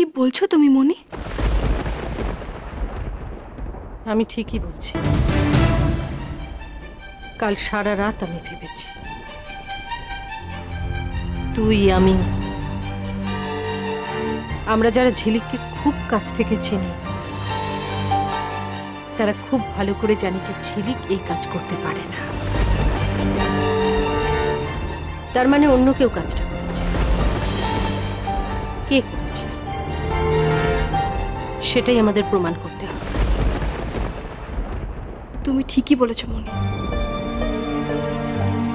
কি বলছো তুমি মনি? আমি ঠিকই বলছি। কাল সারা রাত আমি ভেবেছি, তুই আমি, আমরা যারা ঝিলিককে খুব কাছ থেকে চিনি তারা খুব ভালো করে জানি যে ঝিলিক এই কাজ করতে পারে না। তার মানে অন্য কেউ কাজটা করেছে। কে করেছে সেটাই আমাদের প্রমাণ করতে হবে। তুমি ঠিকই বলেছো মনি,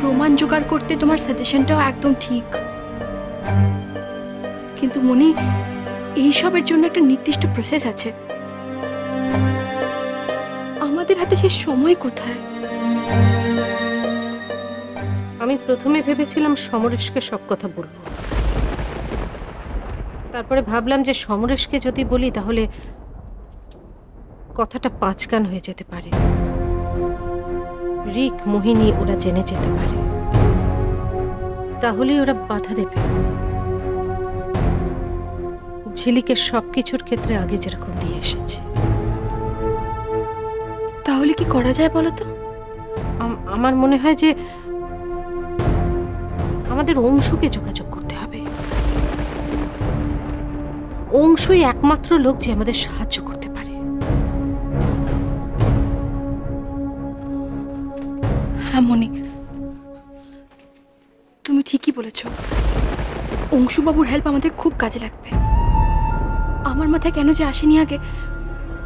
প্রমাণ জোগাড় করতে তোমার সাজেশনটাও একদম ঠিক। কিন্তু মনি, এইসবের জন্য একটা নির্দিষ্ট প্রসেস আছে। আমাদের হাতে সে সময় কোথায়? আমি প্রথমে ভেবেছিলাম সমরেশকে সব কথা বলবো, তারপরে ভাবলাম যে সমরেশকে যদি বলি তাহলে কথাটা পাঁচকান হয়ে যেতে পারে। রিক, মোহিনী ওরা জেনে যেতে পারে, তাহলে ওরা বাধা দেবে। ঝিলিকের সবকিছুর ক্ষেত্রে আগে যেরকম দিয়ে এসেছে। তাহলে কি করা যায় বলো তো? আমার মনে হয় যে আমাদের অংশুকে যোগাযোগ করতে হবে। অংশুই একমাত্র লোক যে আমাদের সাহায্য করতে পারে। হ্যাঁ মনি, তুমি ঠিকই বলেছ। অংশুবাবুর হেল্প আমাদের খুব কাজে লাগবে। আমার মাথায় কেন যে আসেনি আগে।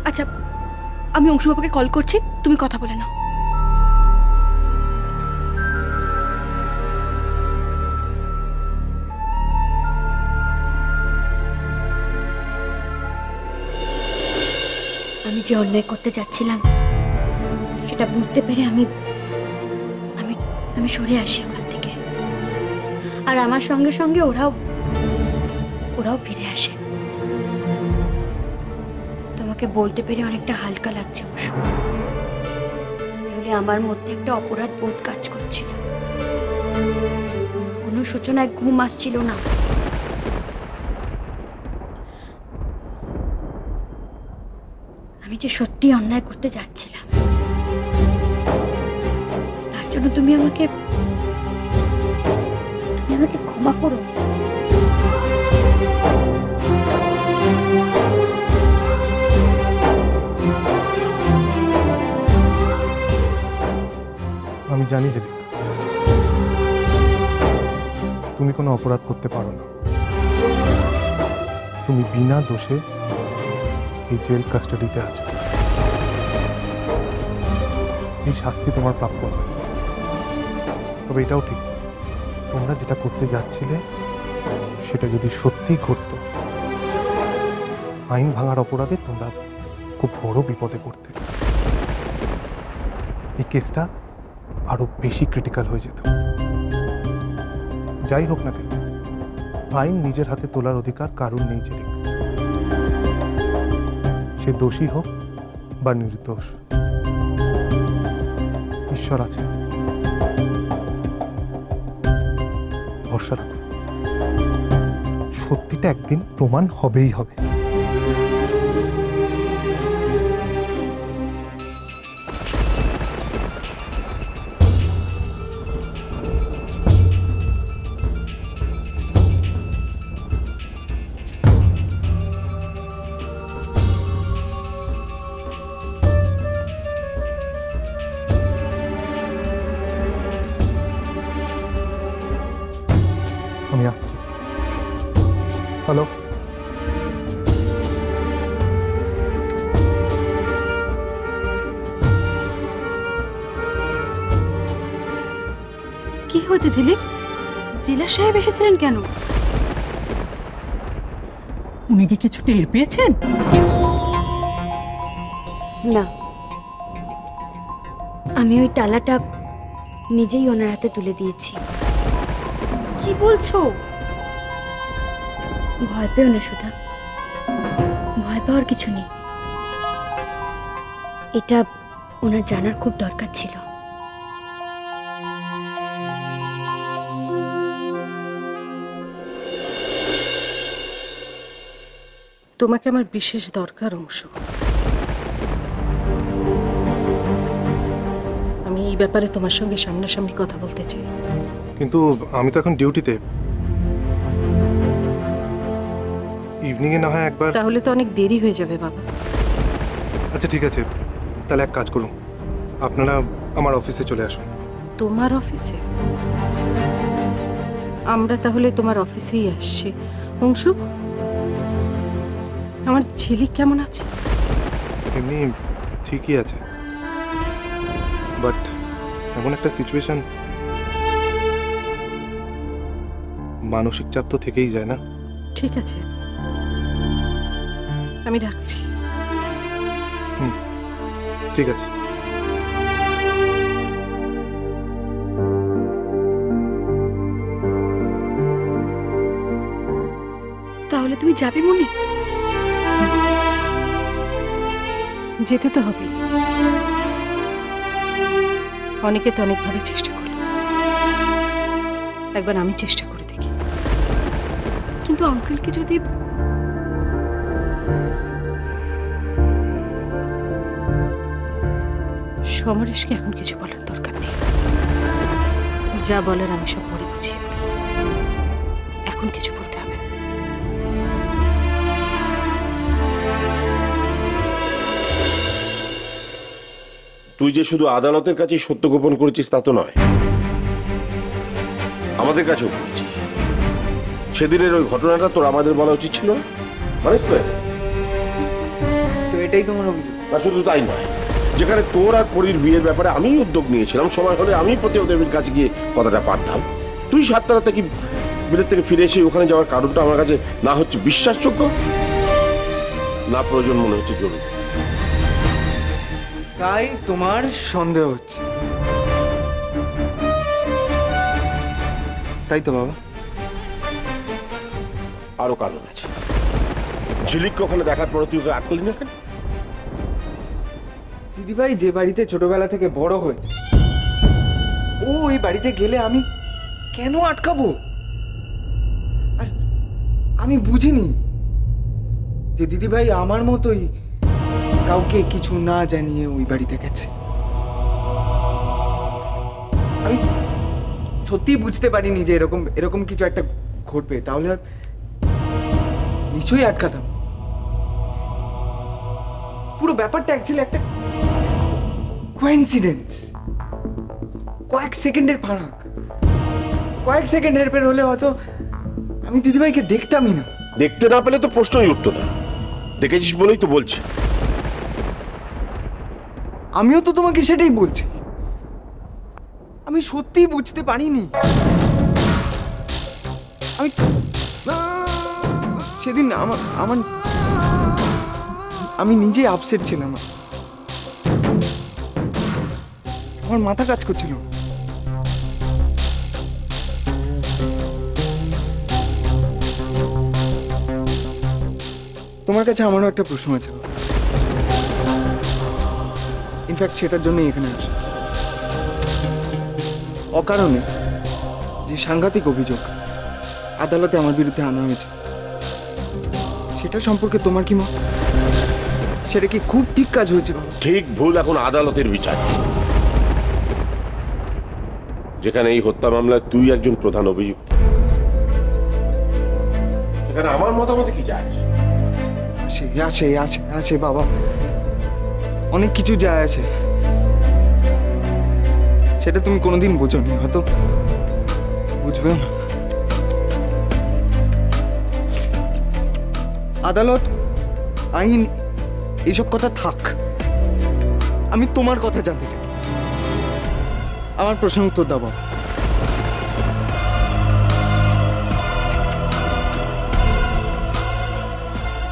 আচ্ছা, আমি অংশুবাবুকে কল করছি, তুমি কথা বলে নাও। আমি যে অন্যায় করতে যাচ্ছিলাম সেটা বুঝতে পেরে আমি আমি আমি সরে আসি ওখান থেকে। আর আমার সঙ্গে সঙ্গে ওরাও ফিরে আসে। তোমাকে বলতে পেরে অনেকটা হালকা লাগছে অবশ্য। আমার মধ্যে একটা অপরাধ বোধ কাজ করছিল। কোনো সূচনায় ঘুম আসছিল না। আমি যে সত্যি অন্যায় করতে যাচ্ছিলাম, তার জন্য তুমি আমাকে ক্ষমা করো। আমি জানি যে তুমি কোনো অপরাধ করতে পারো না। তুমি বিনা দোষে এই জেল কাস্টাডিতে আছো। এই শাস্তি তোমার প্রাপ্য নয়। তবে এটাও ঠিক, তোমরা যেটা করতে যাচ্ছিলে সেটা যদি সত্যি ঘটতো, আইন ভাঙার অপরাধে তোমরা খুব বড় বিপদে পড়তে। এই কেসটা আরো বেশি ক্রিটিক্যাল হয়ে যেত। যাই হোক না কেন, আইন নিজের হাতে তোলার অধিকার কারণ নেই। যে সে দোষী হোক বা নির্দোষ, ঈশ্বর আছে, ভরসা রাখো। সত্যিটা একদিন প্রমাণ হবেই হবে। আমি আসছি। হ্যালো, কি হয়েছে ঝিলিক? জেলা সাহেব এসেছিলেন কেন? উনি কি কিছু টের পেয়েছেন? না, আমি ওই তালাটা নিজেই ওনার হাতে তুলে দিয়েছি। কি বলছো? ভয় পেও না সুধা, ভয় পাওয়ার কিছু নেই। এটা ওনার জানার খুব দরকার ছিল। তোমাকে আমার বিশেষ দরকার অংশ। আমি এই ব্যাপারে তোমার সঙ্গে সামনাসামনি কথা বলতে চাই। কিন্তু আমি তো এখন ডিউটিতে, ইভিনিংয়ে না হয় একবার। তাহলে তো অনেক দেরি হয়ে যাবে বাবা। আচ্ছা ঠিক আছে, তাহলে এক কাজ করুন, আপনারা আমার অফিসে চলে আসুন। তোমার অফিসে? আমরা তাহলে তোমার অফিসেই আসছি। অংশু, আমার ঝিলিক কেমন আছে? এমনি ঠিকই আছে, বাট এমন একটা সিচুয়েশন, মানসিক চাপ তো থেকেই যায় না। ঠিক আছে, আমি রাখছি। ঠিক আছে। তাহলে তুমি যাবে মনি? যেতে তো হবে। অনেকে তো অনেকভাবে চেষ্টা করলো, একবার আমি চেষ্টা করে দেখি। কিন্তু আঙ্কেলকে যদি... সমরেশকে এখন কিছু বলার দরকার নেই। যা বলার আমি সব পরে বুঝিয়ে বলবো। এখন কিছু বলতে হবে না। তুই যে শুধু আদালতের কাছেই সত্য গোপন করেছিস তা তো নয়, আমাদের কাছেও করেছিস। সেদিনের ওই ঘটনাটা তোর আমাদের বলা উচিত ছিল না, মানিস তো? তো এটাই তোমার অভিযোগ? না, শুধু তাই নয়, যেখানে তোর আর পরীর বিয়ের ব্যাপারে আমি উদ্যোগ নিয়েছিলাম, সময় হলে আমি প্রতিদেবীর কাছে গিয়ে কথাটা পারতাম, তুই 7টা রাতে কি বিলেত থেকে ফিরে এসে ওখানে যাওয়ার কারণটা আমার কাছে না হচ্ছে বিশ্বাসযোগ্য, না প্রয়োজন মনে হচ্ছে জরুরি। তাই তোমার সন্দেহ হচ্ছে, তাই তো বাবা? আরো কারণ আছে। ঝিলিককে ওখানে দেখার পর তুই ওকে আটকালি না কেন? দিদিভাই যে বাড়িতে ছোটবেলা থেকে বড় হয়েছে, ও ওই বাড়িতে গেলে আমি কেন আটকাবো? আর আমি বুঝিনি যে দিদিভাই আমার মতোই কাউকে কিছু না জানিয়ে ওই বাড়িতে গেছে। আমি সত্যি বুঝতে পারিনি যে এরকম কিছু একটা ঘটবে, তাহলে নিশ্চয়ই আটকাতাম। পুরো ব্যাপারটা অ্যাকচুয়ালি একটা কোইন্সিডেন্স, কয়েক সেকেন্ডের ফারাক। কয়েক সেকেন্ড হেরফের হলে হয়তো আমি দিদিভাইকে দেখতামই না। দেখতে না পেলে তো প্রশ্নই উঠতো না, দেখেছিস বলেই তো বলছি। আমিও তো তোমাকে সেটাই বলছি, আমি সত্যিই বুঝতে পারিনি। আমি সেদিন আমি নিজে আপসেট ছিলাম, আমার মাথা কাজ করছিল। তোমার কাছে আমারও একটা প্রশ্ন আছে, ইনফ্যাক্ট সেটার জন্যই এখানে আসা। অকারণে যে সাংঘাতিক অভিযোগ আদালতে আমার বিরুদ্ধে আনা হয়েছে, সেটা সম্পর্কে তোমার কি মত? সেটা কি খুব ঠিক কাজ হয়েছে বাবা? ঠিক ভুল এখন আদালতের বিচার। যেখানে এই হত্যা মামলায় তুই একজন প্রধান অভিযুক্ত, সেখানে আমার মতামতে কি যায়? আসে বাবা, অনেক কিছু যায় আছে। সেটা তুমি কোনোদিন বোঝোনি, হয়তো বুঝবেও না। আদালত, আইন, এইসব কথা থাক, আমি তোমার কথা জানতে চাই। আমার প্রশ্নের উত্তর দাও বাবা।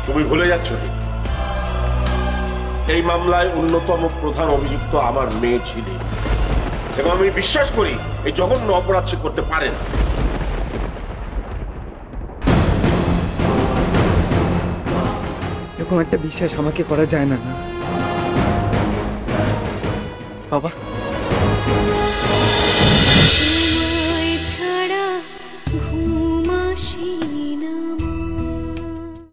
তুমি ভুলে যাচ্ছ, এই মামলায় অন্যতম প্রধান অভিযুক্ত আমার মেয়ে ঝিলিক, এবং আমি বিশ্বাস করি এই জঘন্য অপরাধ সে করতে পারে না। এরকম একটা বিশ্বাস আমাকে করা যায় না বাবা।